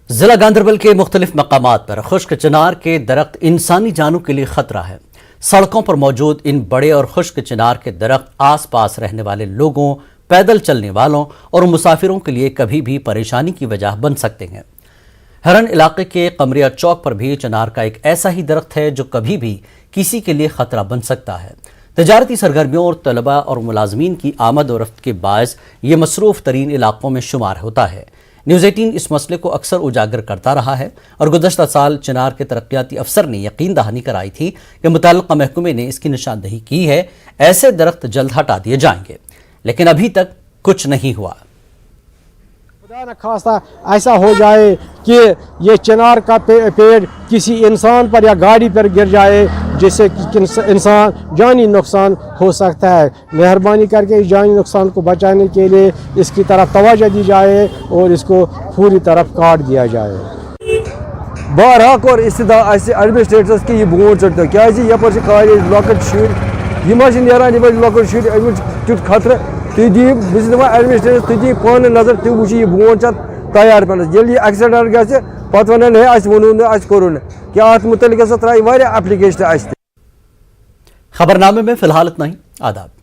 ضلع گاندربل کے مختلف مقامات پر خشک چنار کے درخت انسانی جانوں کے لیے خطرہ ہے۔ سڑکوں پر موجود ان بڑے اور خشک چنار کے درخت آس پاس رہنے والے لوگوں، پیدل چلنے والوں اور مسافروں کے لیے کبھی بھی پریشانی کی وجہ بن سکتے ہیں۔ ہرن علاقے کے قمریہ چوک پر بھی چنار کا ایک ایسا ہی درخت ہے جو کبھی بھی کسی کے لیے خطرہ بن سکتا ہے۔ تجارتی سرگرمیوں اور طلباء اور ملازمین کی آمد و رفت کے باعث یہ مصروف ترین علاقوں میں شمار ہوتا ہے۔ نیوز 18 اس مسئلے کو اکثر اجاگر کرتا رہا ہے اور گزشتہ سال چنار کے ترقیاتی افسر نے یقین دہانی کرائی تھی کہ متعلقہ محکمے نے اس کی نشاندہی کی ہے، ایسے درخت جلد ہٹا دیے جائیں گے، لیکن ابھی تک کچھ نہیں ہوا۔ خدا نہ خواستہ ایسا ہو جائے کہ یہ چنار کا پیڑ کسی انسان پر یا گاڑی پر گر جائے جس سے انسان جانی نقصان ہو سکتا ہے۔ مہربانی کر کے اس جانی نقصان کو بچانے کے لیے اس کی طرف توجہ دی جائے اور اس کو پوری طرف کاٹ دیا جائے۔ بہرحال کور ایڈمنسٹریٹرس کہ یہ برونٹ چڑھتا کیا یپر کالج لۄکٕٹۍ شُرۍ یِم حظ چھِ نیران یِم لۄکٕٹۍ شُرۍ اَمیُک تیُتھ خطرٕ تُہۍ دِیِو بہٕ چھُس دَپان ایڈمنسٹریٹرس تُہۍ دِیِو پانہٕ نظر تُہۍ وٕچھِو یہِ برونٹ چھا تیار پنس ییٚلہِ یہِ ایکسیڈنٹ گژھِ پتہٕ ونن ہے اَسہِ ووٚنوُ نہٕ اَسہِ کوٚرُو نہٕ کیٛاہ اَتھ متعلق ہسا ترٛایہِ واریاہ ایپلِکیشن اَسہِ تہِ۔ خبرنامے میں فی الحال اتنا ہی۔ آداب۔